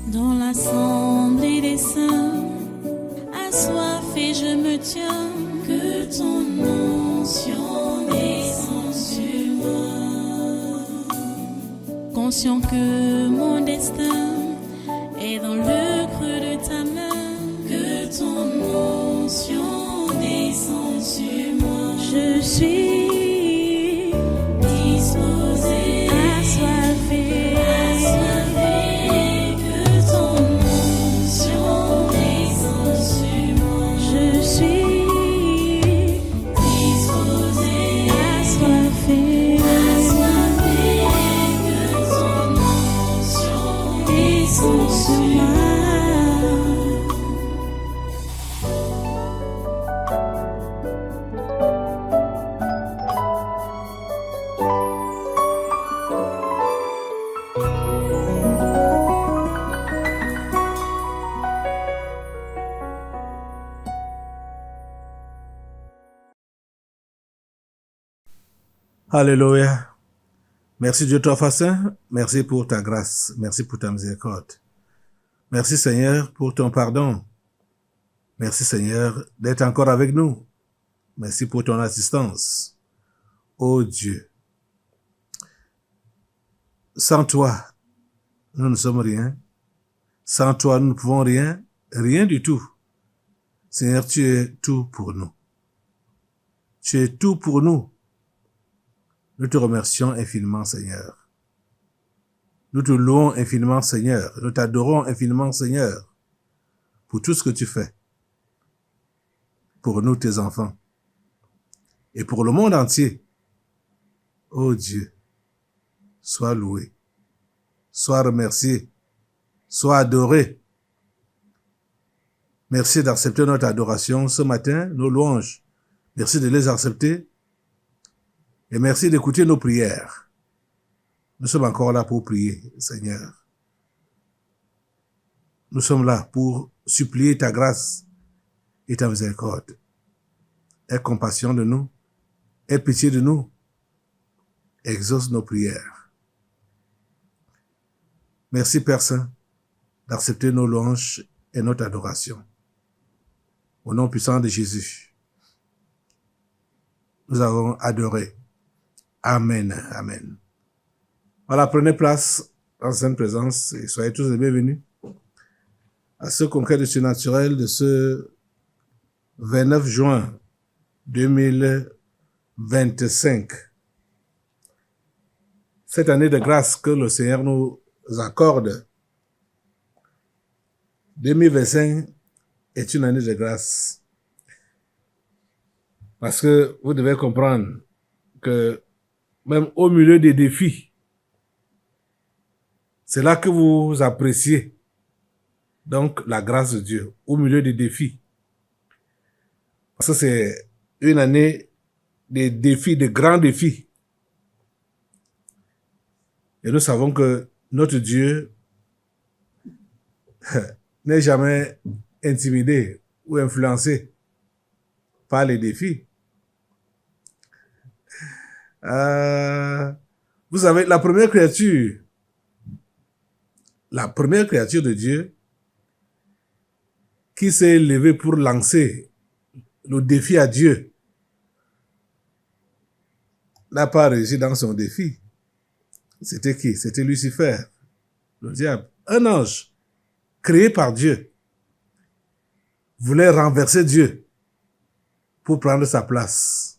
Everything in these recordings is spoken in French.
Dans l'assemblée des saints, assoiffé je me tiens, que ton onction descende sur moi. Conscient que mon destin est dans le creux de ta main, que ton onction descende sur moi. Je suis disposé, assoiffé, que ton onction descende sur moi. Je suis disposé, assoiffé, que ton onction descende sur moi. Alléluia. Merci Dieu toi saint. Merci pour ta grâce. Merci pour ta miséricorde. Merci Seigneur pour ton pardon. Merci Seigneur d'être encore avec nous. Merci pour ton assistance. Ô Dieu, sans toi, nous ne sommes rien. Sans toi, nous ne pouvons rien, rien du tout. Seigneur, tu es tout pour nous. Tu es tout pour nous. Nous te remercions infiniment, Seigneur. Nous te louons infiniment, Seigneur. Nous t'adorons infiniment, Seigneur, pour tout ce que tu fais. Pour nous, tes enfants. Et pour le monde entier. Ô Dieu, sois loué. Sois remercié. Sois adoré. Merci d'accepter notre adoration ce matin, nos louanges. Merci de les accepter. Et merci d'écouter nos prières. Nous sommes encore là pour prier, Seigneur. Nous sommes là pour supplier ta grâce et ta miséricorde. Aie compassion de nous. Aie pitié de nous. Exauce nos prières. Merci, Père Saint, d'accepter nos louanges et notre adoration. Au nom puissant de Jésus, nous avons adoré. Amen, amen. Voilà, prenez place en sainte présence et soyez tous les bienvenus à ce congrès de surnaturel de ce 29 juin 2025. Cette année de grâce que le Seigneur nous accorde, 2025 est une année de grâce. Parce que vous devez comprendre que même au milieu des défis, c'est là que vous appréciez donc la grâce de Dieu, au milieu des défis. Parce que c'est une année des défis, de grands défis. Et nous savons que notre Dieu n'est jamais intimidé ou influencé par les défis. Vous savez, la première créature de Dieu qui s'est levée pour lancer le défi à Dieu n'a pas réussi dans son défi. C'était qui? C'était Lucifer, le diable. Un ange créé par Dieu voulait renverser Dieu pour prendre sa place.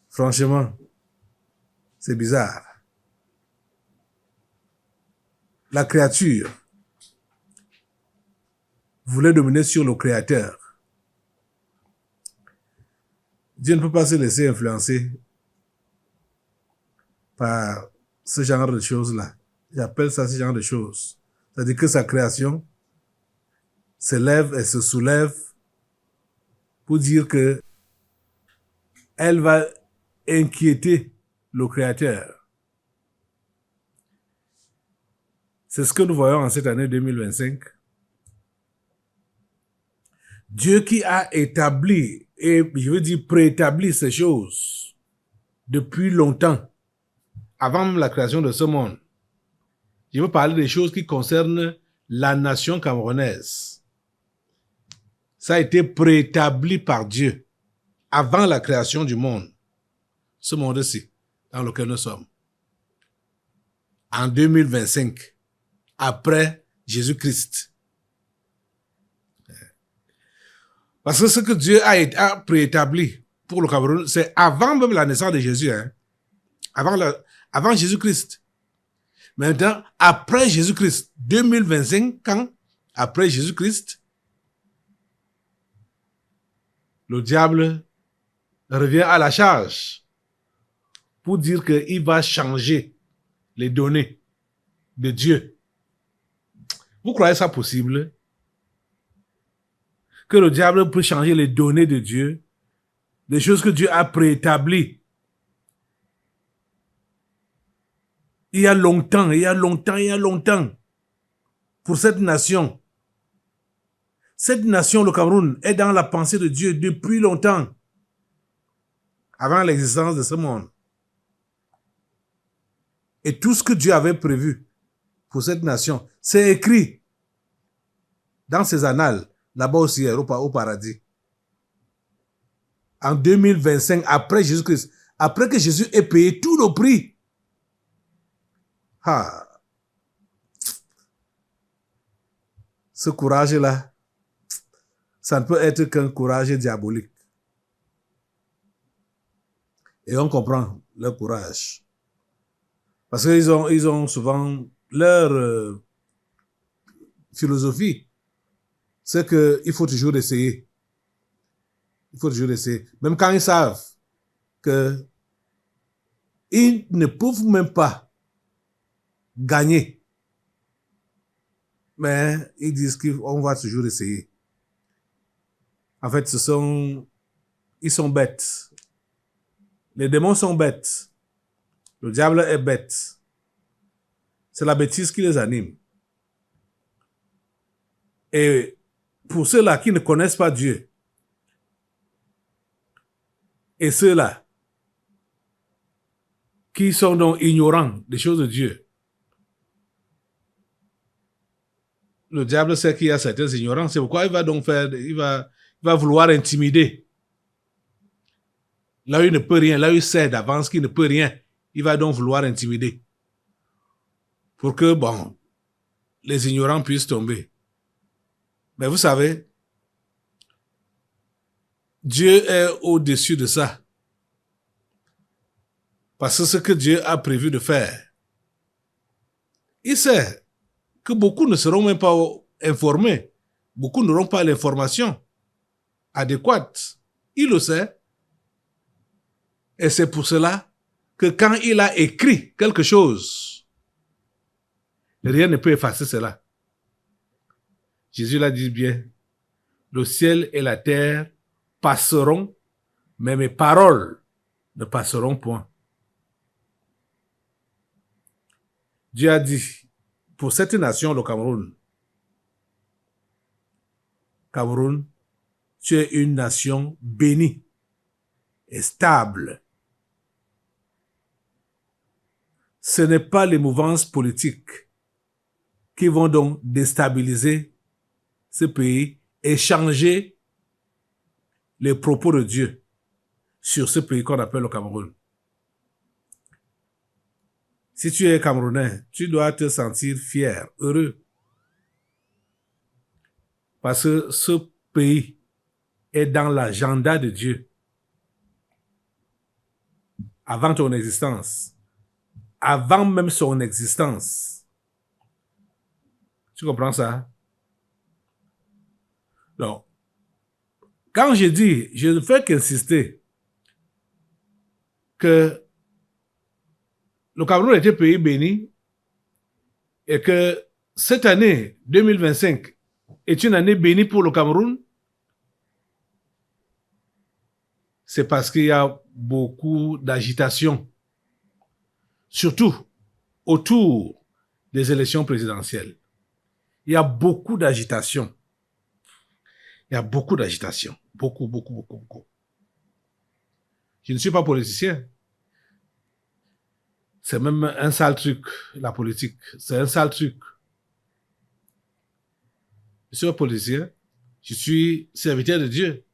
Franchement, c'est bizarre. La créature voulait dominer sur le Créateur. Dieu ne peut pas se laisser influencer par ce genre de choses-là. J'appelle ça ce genre de choses. C'est-à-dire que sa création se lève et se soulève pour dire que elle va inquiéter le Créateur. C'est ce que nous voyons en cette année 2025. Dieu qui a établi, et je veux dire préétabli ces choses depuis longtemps, avant même la création de ce monde. Je veux parler des choses qui concernent la nation camerounaise. Ça a été préétabli par Dieu avant la création du monde. Ce monde-ci, dans lequel nous sommes. En 2025, après Jésus-Christ. Parce que ce que Dieu a préétabli pour le Cameroun, c'est avant même la naissance de Jésus. Hein? Avant Jésus-Christ. Maintenant, après Jésus-Christ, 2025, quand, après Jésus-Christ, le diable revient à la charge pour dire qu'il va changer les données de Dieu. Vous croyez ça possible? Que le diable peut changer les données de Dieu, des choses que Dieu a préétablies. Il y a longtemps, pour cette nation. Cette nation, le Cameroun, est dans la pensée de Dieu depuis longtemps, avant l'existence de ce monde. Et tout ce que Dieu avait prévu pour cette nation, c'est écrit dans ses annales, là-bas aussi, au paradis. En 2025, après Jésus-Christ, après que Jésus ait payé tout le prix. Ah. Ce courage-là, ça ne peut être qu'un courage diabolique. Et on comprend leur courage. Parce qu'ils ont souvent leur philosophie. C'est qu'il faut toujours essayer. Il faut toujours essayer. Même quand ils savent qu'ils ne peuvent même pas gagner. Mais ils disent qu'on va toujours essayer. En fait, ils sont bêtes. Les démons sont bêtes. Le diable est bête. C'est la bêtise qui les anime. Et pour ceux-là qui ne connaissent pas Dieu, et ceux-là qui sont donc ignorants des choses de Dieu, le diable sait qu'il y a certaines ignorances. C'est pourquoi il va donc il va vouloir intimider. Là où il ne peut rien, là où il sait d'avance qu'il ne peut rien, il va donc vouloir intimider. Pour que, bon, les ignorants puissent tomber. Mais vous savez, Dieu est au-dessus de ça. Parce que ce que Dieu a prévu de faire, il sait que beaucoup ne seront même pas informés. Beaucoup n'auront pas l'information adéquate. Il le sait. Et c'est pour cela que quand il a écrit quelque chose, rien ne peut effacer cela. Jésus l'a dit bien. Le ciel et la terre passeront, mais mes paroles ne passeront point. Dieu a dit, pour cette nation, le Cameroun, Cameroun, tu es une nation bénie et stable. Ce n'est pas les mouvances politiques qui vont donc déstabiliser ce pays et changer les propos de Dieu sur ce pays qu'on appelle le Cameroun. Si tu es Camerounais, tu dois te sentir fier, heureux. Parce que ce pays est dans l'agenda de Dieu. Avant ton existence. Avant même son existence. Tu comprends ça? Donc, quand je dis, je ne fais qu'insister que le Cameroun est un pays béni et que cette année 2025 est une année bénie pour le Cameroun, c'est parce qu'il y a beaucoup d'agitation, surtout autour des élections présidentielles. Il y a beaucoup d'agitation. Il y a beaucoup d'agitation. Beaucoup. Je ne suis pas politicien. C'est même un sale truc, la politique. C'est un sale truc. Je suis un policier. Je suis serviteur de Dieu.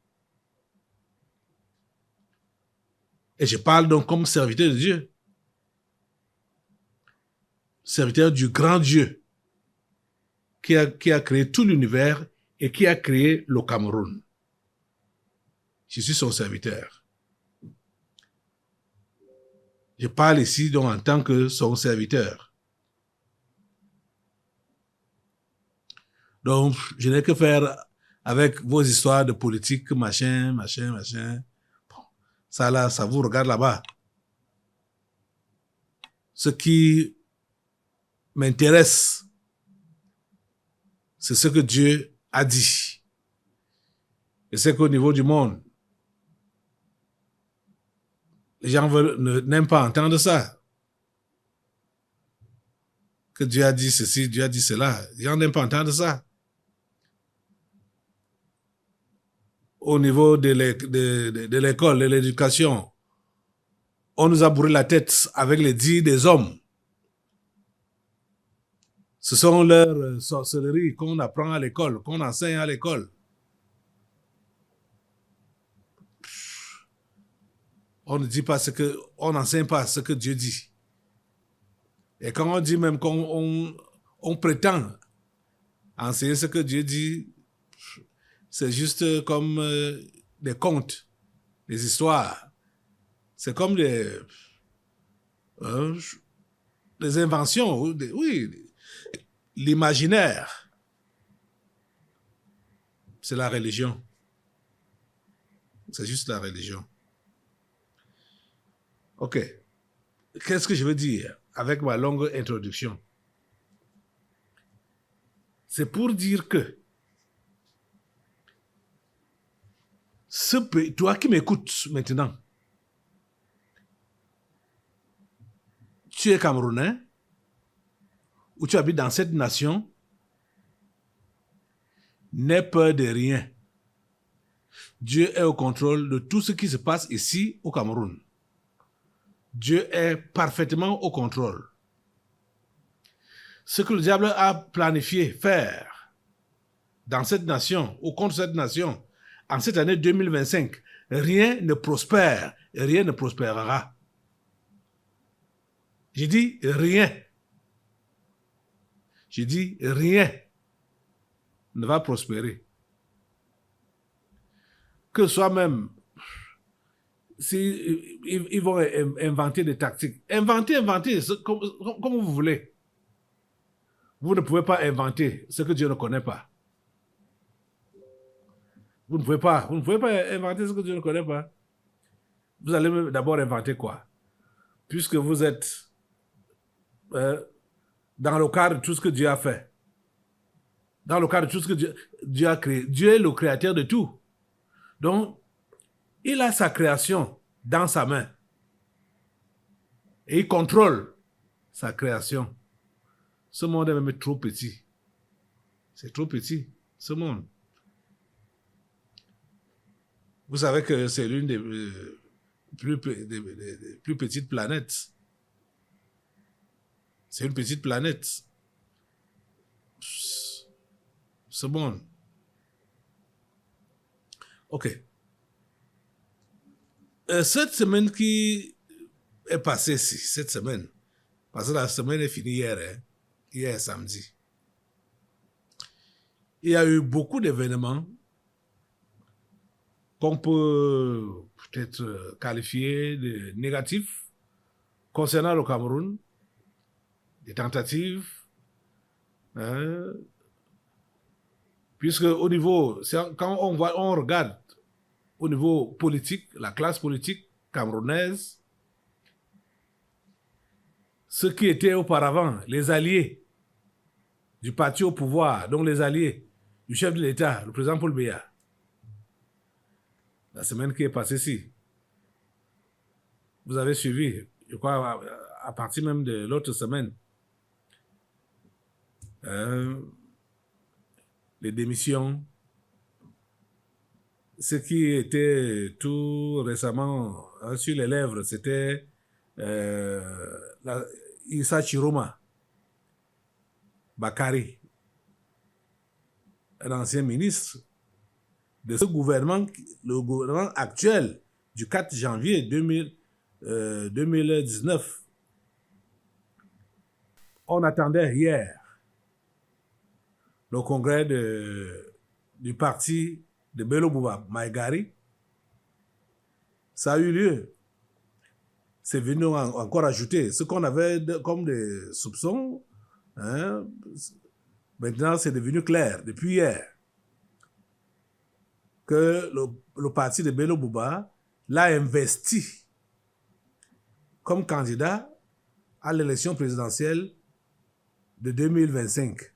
Et je parle donc comme serviteur de Dieu. Serviteur du grand Dieu qui a créé tout l'univers et qui a créé le Cameroun. Je suis son serviteur. Je parle ici donc en tant que son serviteur. Donc, je n'ai que faire avec vos histoires de politique, machin. Bon, ça là, ça vous regarde là-bas. Ce qui m'intéresse, c'est ce que Dieu a dit. Et c'est qu'au niveau du monde, les gens n'aiment pas entendre ça. Que Dieu a dit ceci, Dieu a dit cela. Les gens n'aiment pas entendre ça. Au niveau de l'école, de l'éducation, on nous a bourré la tête avec les dits des hommes. Ce sont leurs sorcelleries qu'on apprend à l'école, qu'on enseigne à l'école. On ne dit pas on n'enseigne pas ce que Dieu dit. Et quand on dit même qu'on prétend enseigner ce que Dieu dit, c'est juste comme des contes, des histoires. C'est comme des inventions, oui, l'imaginaire. C'est la religion. C'est juste la religion. Ok. Qu'est-ce que je veux dire avec ma longue introduction? C'est pour dire que toi qui m'écoutes maintenant, tu es Camerounais ou tu habites dans cette nation, n'aie peur de rien. Dieu est au contrôle de tout ce qui se passe ici au Cameroun. Dieu est parfaitement au contrôle. Ce que le diable a planifié faire dans cette nation ou contre cette nation en cette année 2025, rien ne prospère et rien ne prospérera. J'ai dit rien. J'ai dit rien ne va prospérer. Que soi-même, ils vont inventer des tactiques. Inventer, comme vous voulez. Vous ne pouvez pas inventer ce que Dieu ne connaît pas. Vous ne pouvez pas inventer ce que Dieu ne connaît pas. Vous allez d'abord inventer quoi? Puisque vous êtes dans le cadre de tout ce que Dieu a fait. Dans le cadre de tout ce que Dieu a créé. Dieu est le créateur de tout. Donc, il a sa création dans sa main. Et il contrôle sa création. Ce monde est même trop petit. C'est trop petit, ce monde. Vous savez que c'est l'une des plus petites planètes. C'est une petite planète. Ce monde. OK. Cette semaine qui est passée ici, cette semaine, parce que la semaine est finie hier, hier samedi, il y a eu beaucoup d'événements qu'on peut peut-être qualifier de négatifs concernant le Cameroun, des tentatives, puisque au niveau, quand on regarde au niveau politique, la classe politique camerounaise, ceux qui étaient auparavant les alliés du parti au pouvoir, donc les alliés du chef de l'État, le président Paul Biya, la semaine qui est passée ici, vous avez suivi, je crois, à partir même de l'autre semaine, les démissions. Ce qui était tout récemment sur les lèvres, c'était Issa Chiroma Bakari, un ancien ministre de ce gouvernement, le gouvernement actuel du 4 janvier 2019. On attendait hier le congrès du parti de Bello Bouba Maïgari. Ça a eu lieu. C'est venu encore ajouter ce qu'on avait comme des soupçons. Hein, maintenant, c'est devenu clair depuis hier que le parti de Bello Bouba l'a investi comme candidat à l'élection présidentielle de 2025.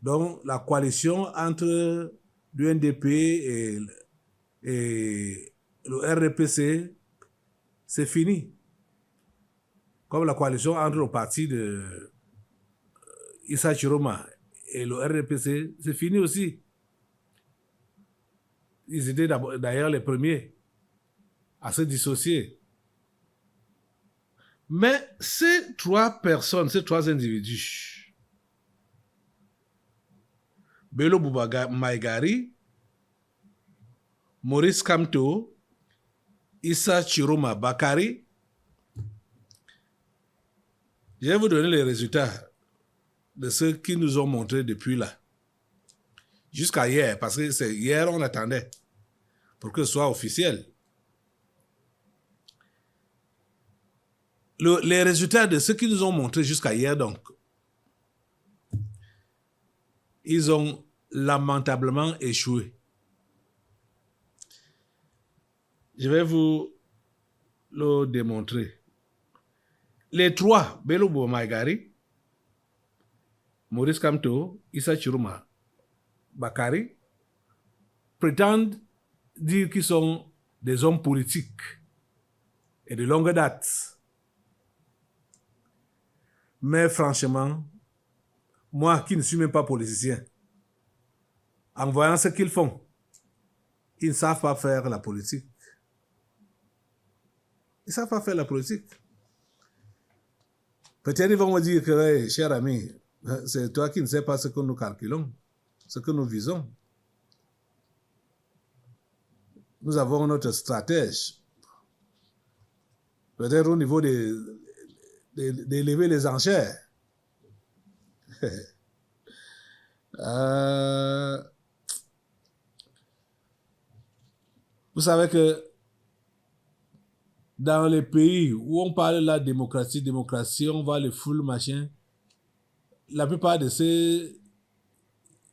Donc, la coalition entre l'UNDP et le RDPC, c'est fini. Comme la coalition entre le parti de Issa Chiroma et le RDPC, c'est fini aussi. Ils étaient d'ailleurs les premiers à se dissocier. Mais ces trois personnes, ces trois individus, Bello Bouba Maïgari, Maurice Kamto, Issa Chiroma Bakari, je vais vous donner les résultats de ce qu'ils nous ont montré depuis là. Jusqu'à hier, parce que c'est hier on attendait pour que ce soit officiel. Les résultats de ce qu'ils nous ont montré jusqu'à hier, donc, ils ont lamentablement échoué. Je vais vous le démontrer. Les trois, Bello Bouba Maïgari, Maurice Kamto, Issa Chiroma Bakari, prétendent dire qu'ils sont des hommes politiques et de longue date. Mais franchement, moi qui ne suis même pas politicien, en voyant ce qu'ils font, ils ne savent pas faire la politique. Ils ne savent pas faire la politique. Peut-être ils vont me dire que, hey, cher ami, c'est toi qui ne sais pas ce que nous calculons, ce que nous visons. Nous avons notre stratège. Peut-être au niveau d'élever les enchères. Vous savez que dans les pays où on parle de la démocratie, on voit le full machin, la plupart de ces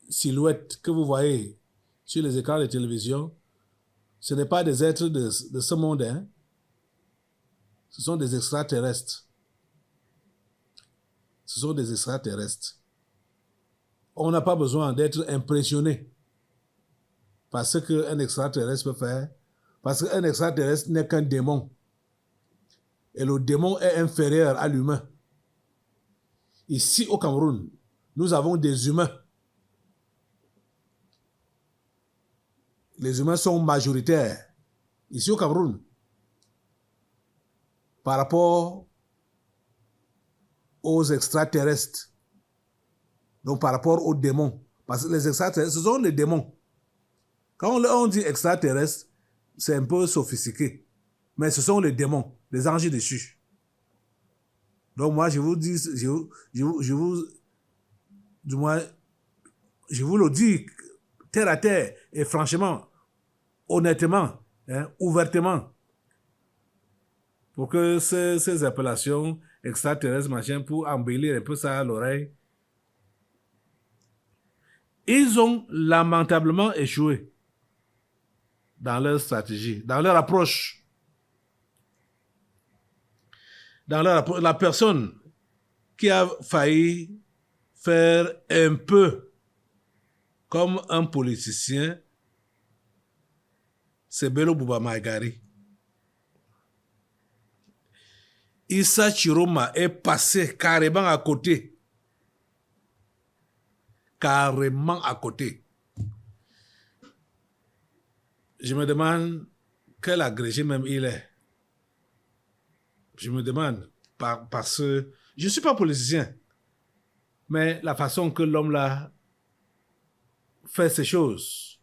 silhouettes que vous voyez sur les écrans de télévision, ce n'est pas des êtres de ce monde, hein. Ce sont des extraterrestres. Ce sont des extraterrestres. On n'a pas besoin d'être impressionné par ce qu'un extraterrestre peut faire, parce qu'un extraterrestre n'est qu'un démon. Et le démon est inférieur à l'humain. Ici au Cameroun, nous avons des humains. Les humains sont majoritaires. Ici au Cameroun, par rapport aux extraterrestres. Donc par rapport aux démons. Parce que les extraterrestres, ce sont les démons. Quand on dit extraterrestre, c'est un peu sophistiqué. Mais ce sont les démons, les anges déchus. Donc moi, je vous le dis terre à terre et franchement, honnêtement, hein, ouvertement, pour que ces appellations extraterrestres, machin, pour embellir un peu ça à l'oreille, ils ont lamentablement échoué dans leur stratégie, dans leur approche. Dans la personne qui a failli faire un peu comme un politicien, c'est Bello Bouba Maïgari. Issa Chiroma est passé carrément à côté. Carrément à côté. Je me demande quel agrégé même il est. Je me demande, parce que je ne suis pas politicien, mais la façon que l'homme là fait ces choses,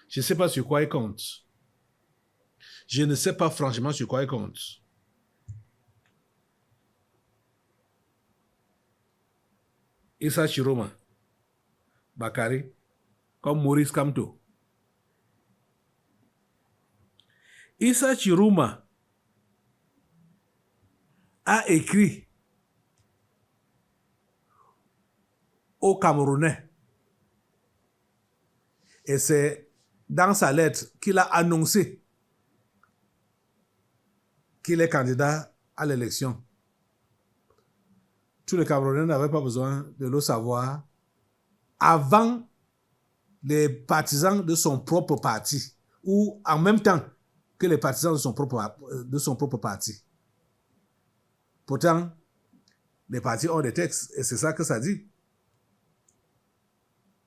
je ne sais pas sur quoi il compte. Je ne sais pas franchement sur quoi il compte. Issa Chiroma Bakari, comme Maurice Kamto. Issa Chiroma a écrit aux Camerounais, et c'est dans sa lettre qu'il a annoncé qu'il est candidat à l'élection. Tous les Camerounais n'avaient pas besoin de le savoir avant les partisans de son propre parti, ou en même temps que les partisans de son propre parti. Pourtant, les partis ont des textes, et c'est ça que ça dit.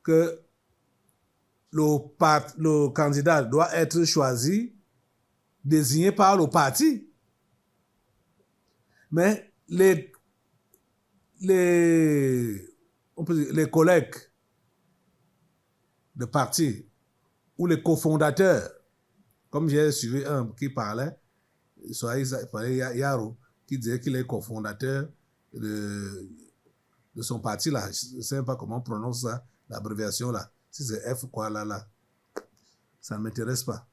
Que le candidat doit être choisi, désigné par le parti. Mais les collègues de parti ou les cofondateurs, comme j'ai suivi un qui parlait, Yaro, qui disait qu'il est cofondateur de son parti là. Je ne sais pas comment on prononce ça, l'abréviation là. Si c'est F quoi là, ça ne m'intéresse pas.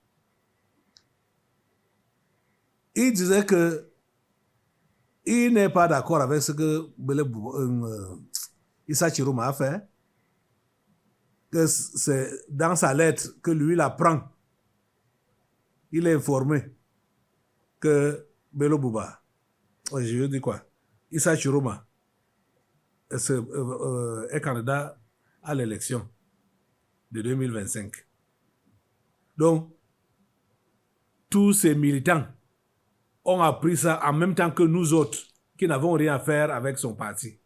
Il disait que il n'est pas d'accord avec ce que Issa Chiroma a fait, que c'est dans sa lettre que lui l'apprend. Il est informé que Bello Bouba, je veux dire quoi, Issa Chiroma est candidat à l'élection de 2025. Donc, tous ces militants ont appris ça en même temps que nous autres, qui n'avons rien à faire avec son parti.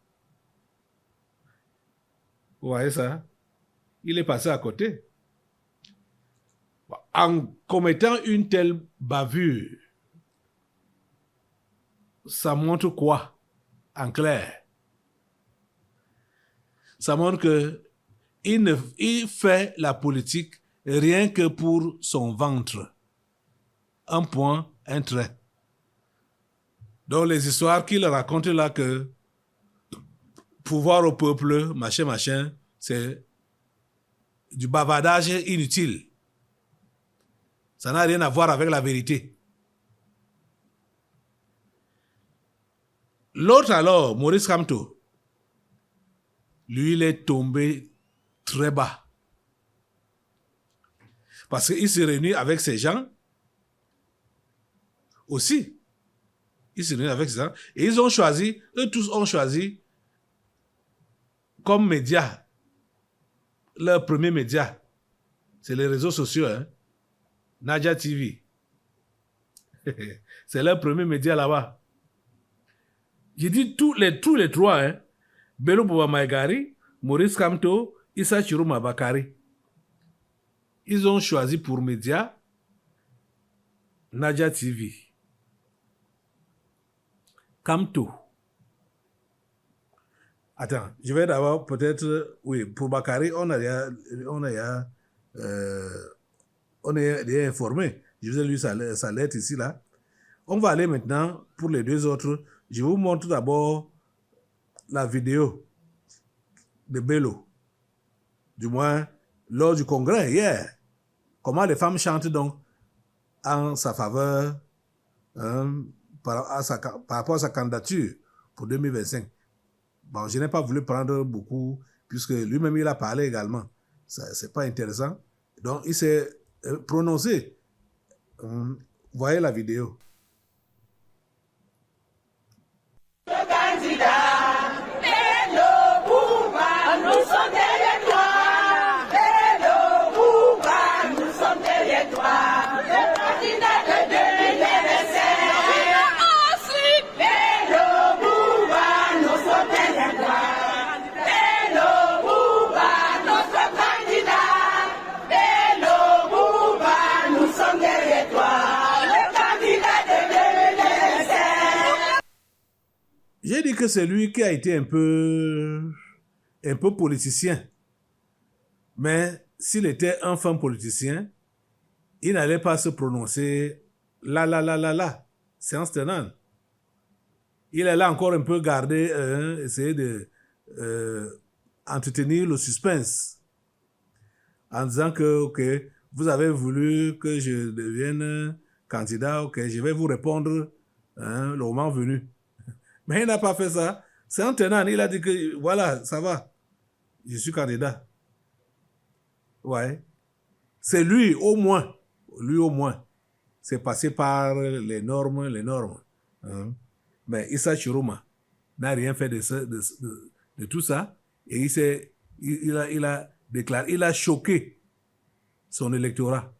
Vous voyez ça? Il est passé à côté. En commettant une telle bavure, ça montre quoi, en clair? Ça montre que il fait la politique rien que pour son ventre. Un point, un trait. Donc les histoires qu'il raconte là que pouvoir au peuple, machin, c'est du bavardage inutile. Ça n'a rien à voir avec la vérité. L'autre alors, Maurice Kamto, lui, il est tombé très bas. Parce qu'il s'est réuni avec ces gens aussi. Ils s'est réuni avec ces gens et ils ont choisi, eux tous ont choisi comme média, leur premier média, c'est les réseaux sociaux, hein? Nadia TV. C'est leur premier média là-bas. J'ai dit tous les trois, hein? Bello Bouba Maïgari, Maurice Kamto, Issa Chiroma Bakari. Ils ont choisi pour média Nadia TV. Kamto. Attends, je vais d'abord peut-être, oui, pour Bakari, on est informé. Je vous ai lu sa lettre ici, là. On va aller maintenant pour les deux autres. Je vous montre d'abord la vidéo de Bello. Du moins, lors du congrès, hier. Comment les femmes chantent donc en sa faveur par rapport à sa candidature pour 2025. Bon, je n'ai pas voulu prendre beaucoup, puisque lui-même, il a parlé également. C'est pas intéressant. Donc, il s'est prononcé. Voyez la vidéo. Le candidat, Bello Bouba, nous sommes derrière toi. Bello Bouba, nous sommes derrière toi. Le candidat de 2025. Ensuite, Bello Bouba, nous sommes derrière toi. Bello Bouba, notre candidat. Bello Bouba, nous sommes derrière toi. Le candidat J'ai dit que c'est lui qui a été un peu politicien. Mais s'il était un fin politicien, il n'allait pas se prononcer là. Séance tenante. Il allait encore un peu garder, essayer de entretenir le suspense en disant que, ok, vous avez voulu que je devienne candidat, ok, je vais vous répondre le moment venu. Mais il n'a pas fait ça. C'est un tenant, il a dit que, voilà, ça va, je suis candidat. Ouais. C'est lui, au moins, c'est passé par les normes. Hein. Mais Issa Chiroma n'a rien fait de tout ça. Et il a déclaré, il a choqué son électorat.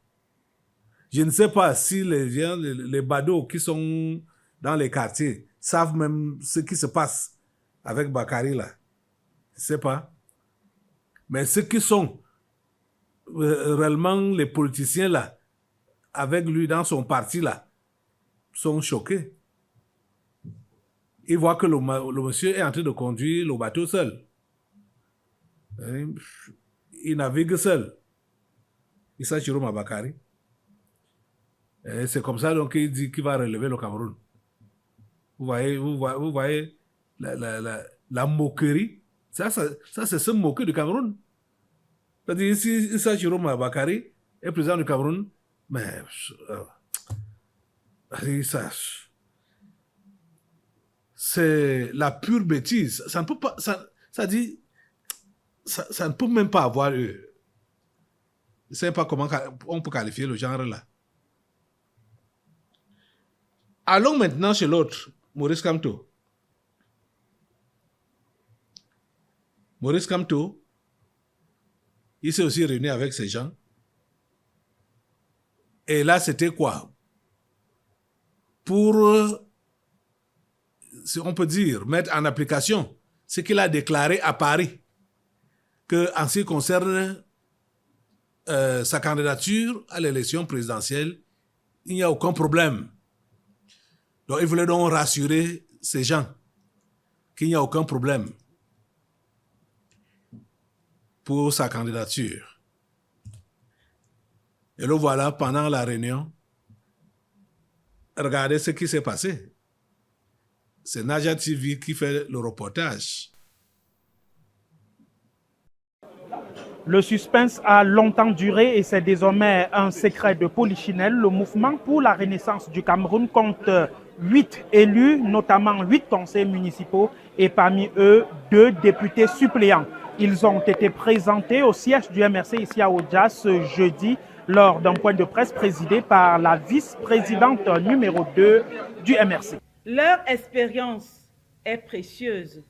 Je ne sais pas si les badauds qui sont dans les quartiers savent même ce qui se passe avec Bakary là. Je ne sais pas. Mais ceux qui sont réellement les politiciens là, avec lui dans son parti là, sont choqués. Ils voient que le monsieur est en train de conduire le bateau seul. Il navigue seul. Issa Chiroma Bakary. C'est comme ça donc qu'il dit qu'il va relever le Cameroun. Vous voyez la moquerie. Ça c'est se moquer du Cameroun. C'est-à-dire, si Issa Chiroma Bakary est président du Cameroun, mais c'est la pure bêtise. Ça ne peut pas, ça dit, ça ne peut même pas avoir lieu. Je ne sais pas comment on peut qualifier le genre là. Allons maintenant chez l'autre, Maurice Kamto. Maurice Kamto, il s'est aussi réuni avec ces gens. Et là, c'était quoi? Pour, on peut dire, mettre en application ce qu'il a déclaré à Paris, qu'en ce qui concerne sa candidature à l'élection présidentielle, il n'y a aucun problème. Donc, il voulait donc rassurer ces gens qu'il n'y a aucun problème pour sa candidature. Et le voilà, pendant la réunion, regardez ce qui s'est passé. C'est Naja TV qui fait le reportage. Le suspense a longtemps duré et c'est désormais un secret de polichinelle. Le mouvement pour la renaissance du Cameroun compte 8 élus, notamment 8 conseillers municipaux et parmi eux 2 députés suppléants. Ils ont été présentés au siège du MRC ici à Oja ce jeudi lors d'un point de presse présidé par la vice-présidente numéro 2 du MRC. Leur expérience est précieuse.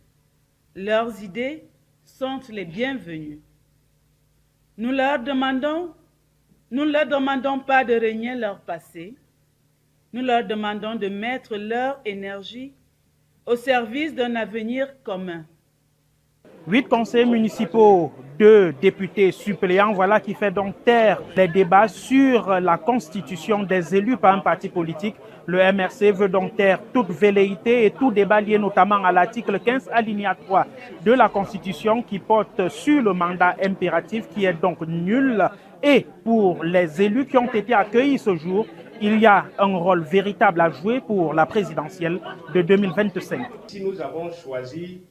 Leurs idées sont les bienvenues. Nous ne leur demandons pas de régner leur passé. Nous leur demandons de mettre leur énergie au service d'un avenir commun. 8 conseillers municipaux, 2 députés suppléants, voilà qui fait donc taire les débats sur la constitution des élus par un parti politique. Le MRC veut donc taire toute velléité et tout débat lié notamment à l'article 15 alinéa 3 de la Constitution qui porte sur le mandat impératif qui est donc nul. Et pour les élus qui ont été accueillis ce jour, il y a un rôle véritable à jouer pour la présidentielle de 2025. Si nous avons choisi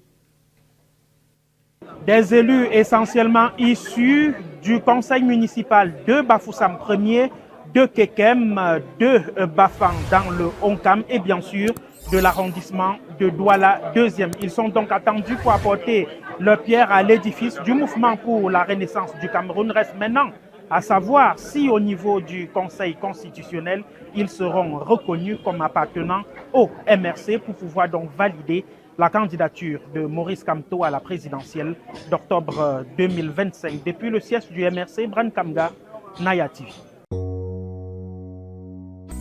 des élus essentiellement issus du conseil municipal de Bafoussam 1er, de Kekem, de Bafang dans le Onkam et bien sûr de l'arrondissement de Douala 2e. Ils sont donc attendus pour apporter leur pierre à l'édifice du mouvement pour la renaissance du Cameroun. Reste maintenant à savoir si au niveau du Conseil constitutionnel, ils seront reconnus comme appartenant au MRC pour pouvoir donc valider la candidature de Maurice Kamto à la présidentielle d'octobre 2025. Depuis le siège du MRC, Bran Kamga, Naya TV.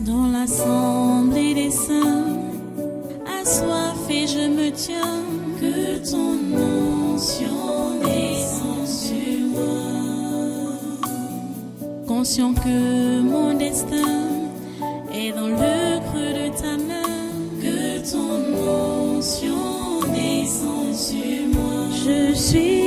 Dans l'assemblée des saints, assoiffé je me tiens, que ton onction descend sur moi. Conscient que mon destin est dans le creux de ta main, que ton onction suis